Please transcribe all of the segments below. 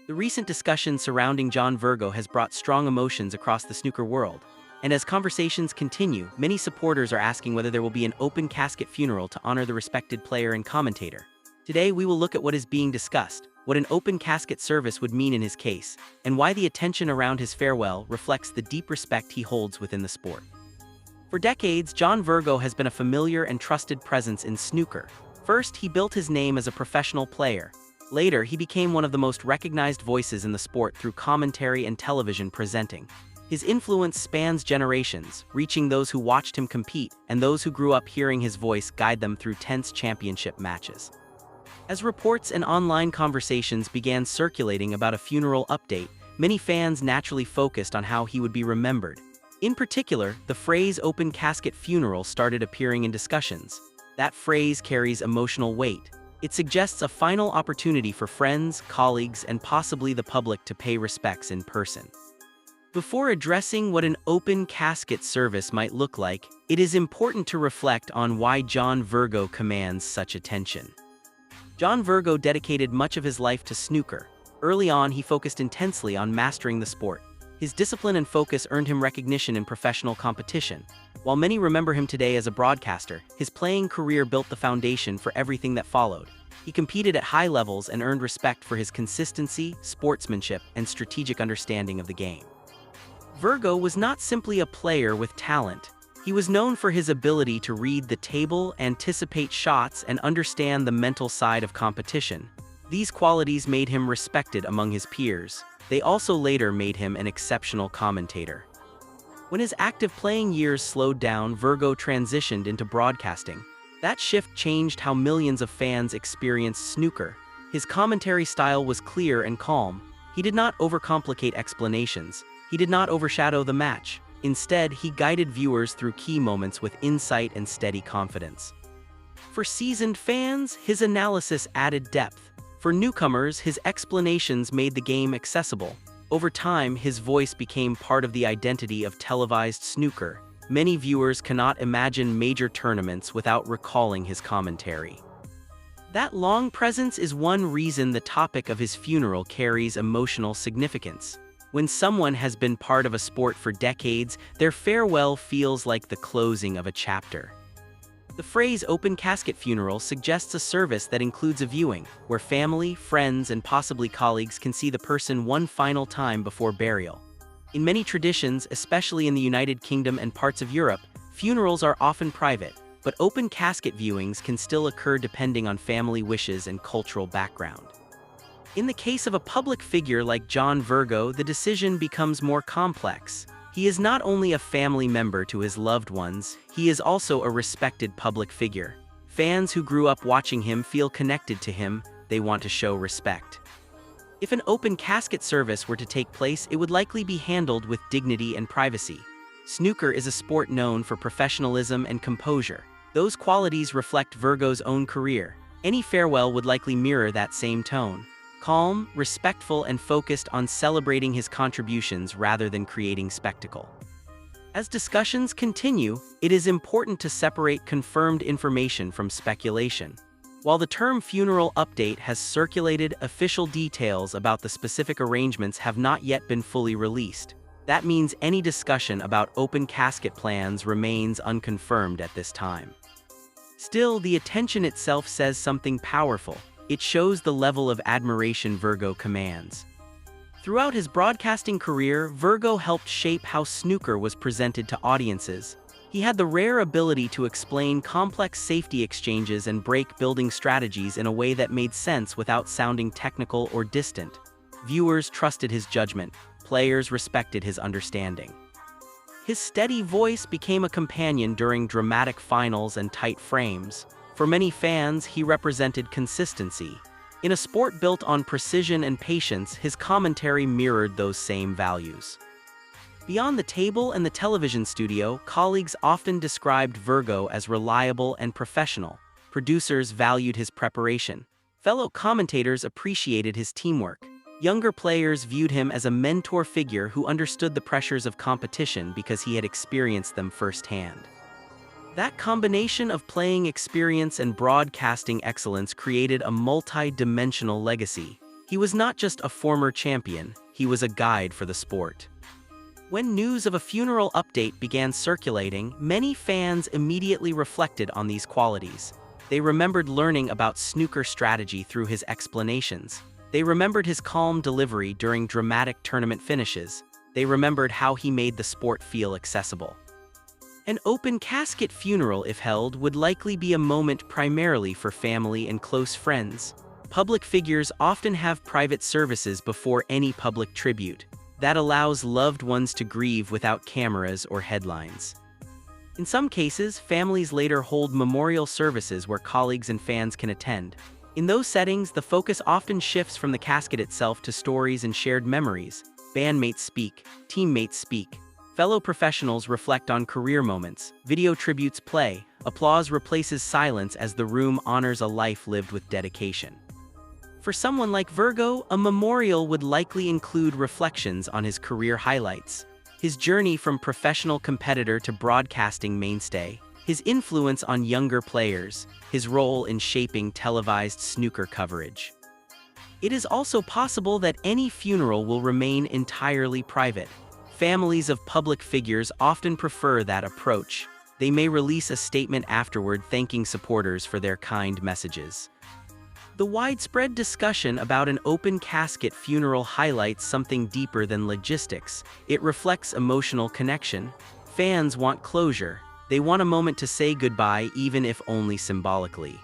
The recent discussion surrounding John Virgo has brought strong emotions across the snooker world, and as conversations continue, many supporters are asking whether there will be an open casket funeral to honor the respected player and commentator. Today we will look at what is being discussed, what an open casket service would mean in his case, and why the attention around his farewell reflects the deep respect he holds within the sport. For decades, John Virgo has been a familiar and trusted presence in snooker. First, he built his name as a professional player. Later, he became one of the most recognized voices in the sport through commentary and television presenting. His influence spans generations, reaching those who watched him compete and those who grew up hearing his voice guide them through tense championship matches. As reports and online conversations began circulating about a funeral update, many fans naturally focused on how he would be remembered. In particular, the phrase "open casket funeral" started appearing in discussions. That phrase carries emotional weight. It suggests a final opportunity for friends, colleagues, and possibly the public to pay respects in person. Before addressing what an open casket service might look like, it is important to reflect on why John Virgo commands such attention. John Virgo dedicated much of his life to snooker. Early on, he focused intensely on mastering the sport. His discipline and focus earned him recognition in professional competition. While many remember him today as a broadcaster, his playing career built the foundation for everything that followed. He competed at high levels and earned respect for his consistency, sportsmanship, and strategic understanding of the game. Virgo was not simply a player with talent. He was known for his ability to read the table, anticipate shots, and understand the mental side of competition. These qualities made him respected among his peers. They also later made him an exceptional commentator. When his active playing years slowed down, Virgo transitioned into broadcasting. That shift changed how millions of fans experienced snooker. His commentary style was clear and calm. He did not overcomplicate explanations. He did not overshadow the match. Instead, he guided viewers through key moments with insight and steady confidence. For seasoned fans, his analysis added depth. For newcomers, his explanations made the game accessible. Over time, his voice became part of the identity of televised snooker. Many viewers cannot imagine major tournaments without recalling his commentary. That long presence is one reason the topic of his funeral carries emotional significance. When someone has been part of a sport for decades, their farewell feels like the closing of a chapter. The phrase "open casket funeral" suggests a service that includes a viewing, where family, friends, and possibly colleagues can see the person one final time before burial. In many traditions, especially in the United Kingdom and parts of Europe, funerals are often private, but open casket viewings can still occur depending on family wishes and cultural background. In the case of a public figure like John Virgo, the decision becomes more complex. He is not only a family member to his loved ones, he is also a respected public figure. Fans who grew up watching him feel connected to him. They want to show respect. If an open casket service were to take place, it would likely be handled with dignity and privacy. Snooker is a sport known for professionalism and composure. Those qualities reflect Virgo's own career. Any farewell would likely mirror that same tone. Calm, respectful, and focused on celebrating his contributions rather than creating spectacle. As discussions continue, it is important to separate confirmed information from speculation. While the term "funeral update" has circulated, official details about the specific arrangements have not yet been fully released. That means any discussion about open casket plans remains unconfirmed at this time. Still, the attention itself says something powerful. It shows the level of admiration Virgo commands. Throughout his broadcasting career, Virgo helped shape how snooker was presented to audiences. He had the rare ability to explain complex safety exchanges and break-building strategies in a way that made sense without sounding technical or distant. Viewers trusted his judgment. Players respected his understanding. His steady voice became a companion during dramatic finals and tight frames. For many fans, he represented consistency. In a sport built on precision and patience, his commentary mirrored those same values. Beyond the table and the television studio, colleagues often described Virgo as reliable and professional. Producers valued his preparation. Fellow commentators appreciated his teamwork. Younger players viewed him as a mentor figure who understood the pressures of competition because he had experienced them firsthand. That combination of playing experience and broadcasting excellence created a multi-dimensional legacy. He was not just a former champion, he was a guide for the sport. When news of a funeral update began circulating, many fans immediately reflected on these qualities. They remembered learning about snooker strategy through his explanations. They remembered his calm delivery during dramatic tournament finishes. They remembered how he made the sport feel accessible. An open casket funeral, if held, would likely be a moment primarily for family and close friends. Public figures often have private services before any public tribute. That allows loved ones to grieve without cameras or headlines. In some cases, families later hold memorial services where colleagues and fans can attend. In those settings, the focus often shifts from the casket itself to stories and shared memories. Bandmates speak, teammates speak, fellow professionals reflect on career moments, video tributes play, applause replaces silence as the room honors a life lived with dedication. For someone like Virgo, a memorial would likely include reflections on his career highlights, his journey from professional competitor to broadcasting mainstay, his influence on younger players, his role in shaping televised snooker coverage. It is also possible that any funeral will remain entirely private. Families of public figures often prefer that approach. They may release a statement afterward thanking supporters for their kind messages. The widespread discussion about an open casket funeral highlights something deeper than logistics. It reflects emotional connection. Fans want closure. They want a moment to say goodbye, even if only symbolically.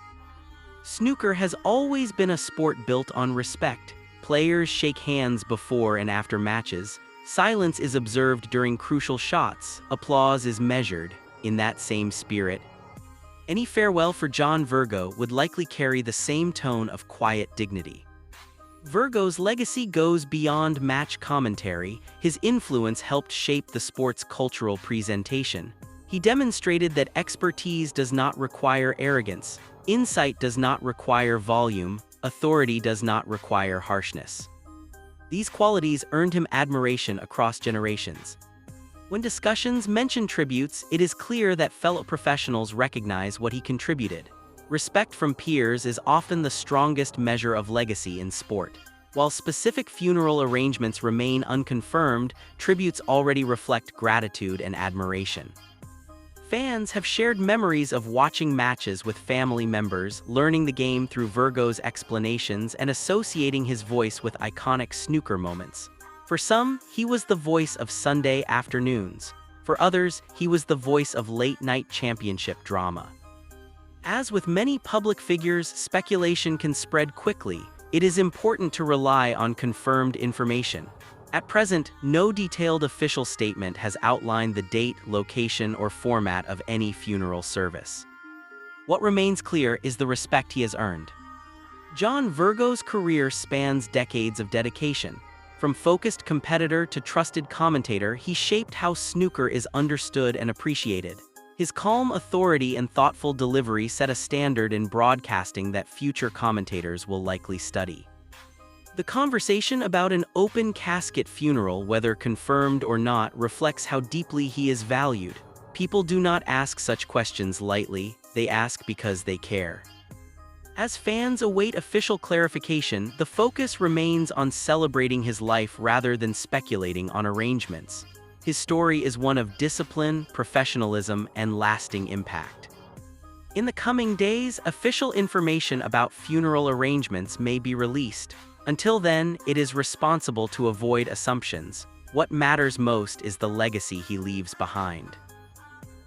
Snooker has always been a sport built on respect. Players shake hands before and after matches. Silence is observed during crucial shots. Applause is measured. In that same spirit, any farewell for John Virgo would likely carry the same tone of quiet dignity. Virgo's legacy goes beyond match commentary. His influence helped shape the sport's cultural presentation. He demonstrated that expertise does not require arrogance, insight does not require volume, authority does not require harshness. These qualities earned him admiration across generations. When discussions mention tributes, it is clear that fellow professionals recognize what he contributed. Respect from peers is often the strongest measure of legacy in sport. While specific funeral arrangements remain unconfirmed, tributes already reflect gratitude and admiration. Fans have shared memories of watching matches with family members, learning the game through Virgo's explanations, and associating his voice with iconic snooker moments. For some, he was the voice of Sunday afternoons. For others, he was the voice of late-night championship drama. As with many public figures, speculation can spread quickly. It is important to rely on confirmed information. At present, no detailed official statement has outlined the date, location, or format of any funeral service. What remains clear is the respect he has earned. John Virgo's career spans decades of dedication. From focused competitor to trusted commentator, he shaped how snooker is understood and appreciated. His calm authority and thoughtful delivery set a standard in broadcasting that future commentators will likely study. The conversation about an open casket funeral, whether confirmed or not, reflects how deeply he is valued. People do not ask such questions lightly, they ask because they care. As fans await official clarification, the focus remains on celebrating his life rather than speculating on arrangements. His story is one of discipline, professionalism, and lasting impact. In the coming days, official information about funeral arrangements may be released. Until then, it is responsible to avoid assumptions. What matters most is the legacy he leaves behind.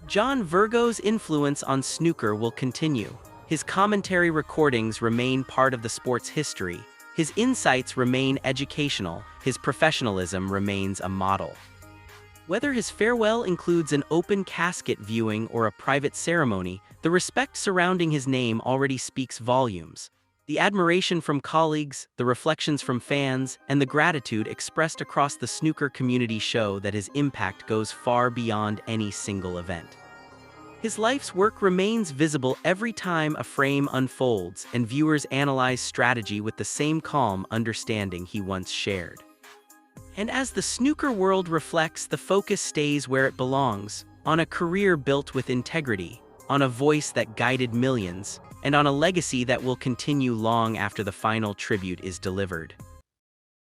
John Virgo's influence on snooker will continue. His commentary recordings remain part of the sport's history. His insights remain educational. His professionalism remains a model. Whether his farewell includes an open casket viewing or a private ceremony, the respect surrounding his name already speaks volumes. The admiration from colleagues, the reflections from fans, and the gratitude expressed across the snooker community show that his impact goes far beyond any single event. His life's work remains visible every time a frame unfolds, and viewers analyze strategy with the same calm understanding he once shared. And as the snooker world reflects, the focus stays where it belongs, on a career built with integrity, on a voice that guided millions, and on a legacy that will continue long after the final tribute is delivered.